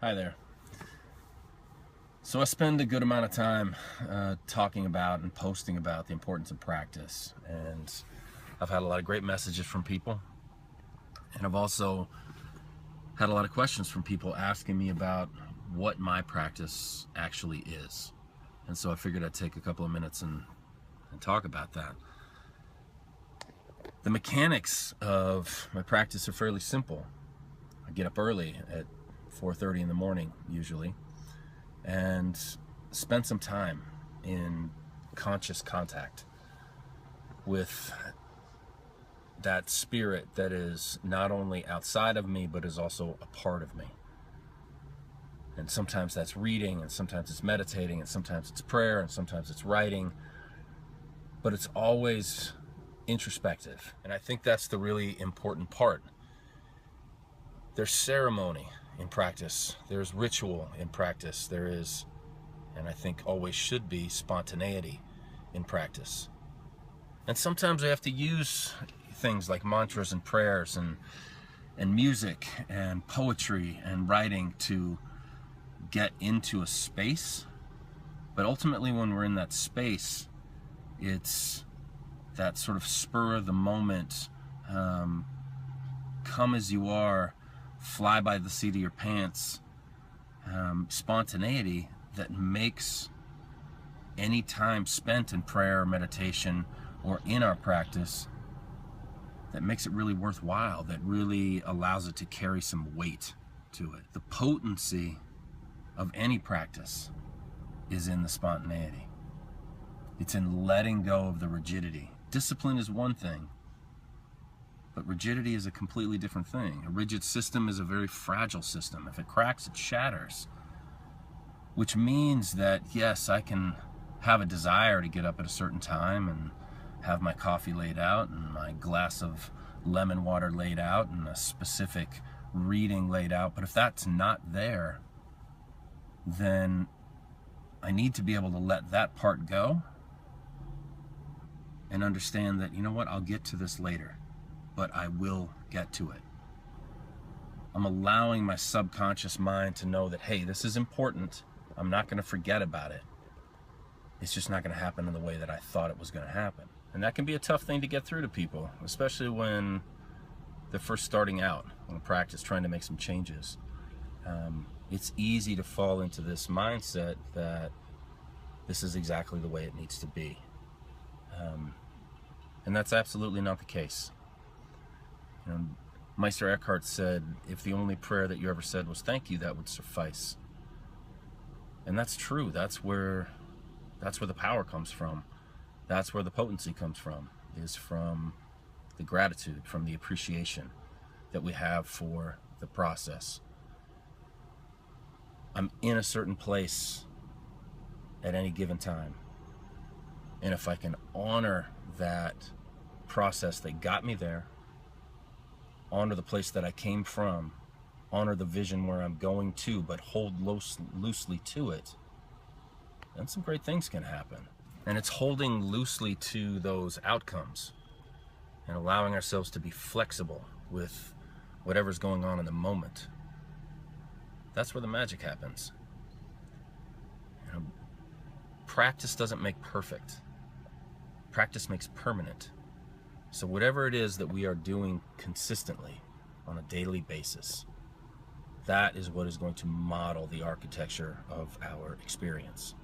Hi there. So I spend a good amount of time talking about and posting about the importance of practice, and I've had a lot of great messages from people, and I've also had a lot of questions from people asking me about what my practice actually is. And so I figured I'd take a couple of minutes and talk about that. The mechanics of my practice are fairly simple. I get up early at 4:30 in the morning usually, and spend some time in conscious contact with that spirit that is not only outside of me but is also a part of me. And sometimes that's reading, and sometimes it's meditating, and sometimes it's prayer, and sometimes it's writing, but it's always introspective. And I think that's the really important part. There's ceremony in practice, there's ritual in practice, there is, and I think always should be, spontaneity in practice. And sometimes I have to use things like mantras and prayers and music and poetry and writing to get into a space. But ultimately, when we're in that space, it's that sort of spur of the moment, come as you are, fly by the seat of your pants, spontaneity that makes any time spent in prayer or meditation or in our practice, that makes it really worthwhile, that really allows it to carry some weight to it. The potency of any practice is in the spontaneity. It's in letting go of the rigidity. Discipline is one thing, but rigidity is a completely different thing. A rigid system is a very fragile system. If it cracks, it shatters. Which means that, yes, I can have a desire to get up at a certain time and have my coffee laid out and my glass of lemon water laid out and a specific reading laid out. But if that's not there, then I need to be able to let that part go and understand that, you know what, I'll get to this later, but I will get to it. I'm allowing my subconscious mind to know that, hey, this is important. I'm not going to forget about it. It's just not going to happen in the way that I thought it was going to happen. And that can be a tough thing to get through to people, especially when they're first starting out on a practice, trying to make some changes. It's easy to fall into this mindset that this is exactly the way it needs to be. And that's absolutely not the case. Meister Eckhart said, if the only prayer that you ever said was thank you, that would suffice. And that's true. That's where the power comes from. That's where the potency comes from, is from the gratitude, from the appreciation that we have for the process. I'm in a certain place at any given time. And if I can honor that process that got me there, honor the place that I came from, honor the vision where I'm going to, but hold loosely to it, then some great things can happen. And it's holding loosely to those outcomes and allowing ourselves to be flexible with whatever's going on in the moment. That's where the magic happens. Practice doesn't make perfect. Practice makes permanent. So whatever it is that we are doing consistently on a daily basis, that is what is going to model the architecture of our experience.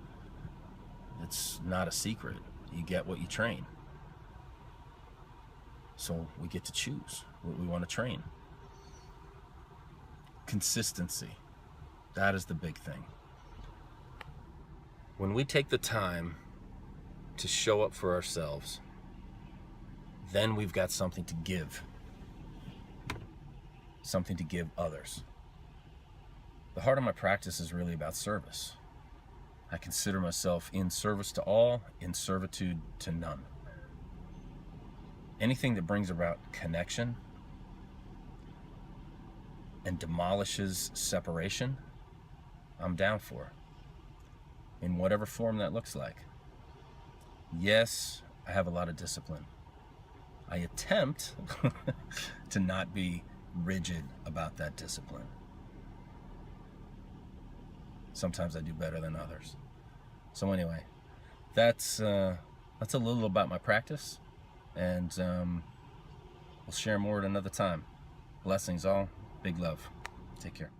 It's not a secret. You get what you train. So we get to choose what we want to train. Consistency. That is the big thing. When we take the time to show up for ourselves, then we've got something to give. Something to give others. The heart of my practice is really about service. I consider myself in service to all, in servitude to none. Anything that brings about connection and demolishes separation, I'm down for, in whatever form that looks like. Yes, I have a lot of discipline. I attempt to not be rigid about that discipline. Sometimes I do better than others. So anyway, that's a little about my practice, and we'll share more at another time. Blessings all. Big love. Take care.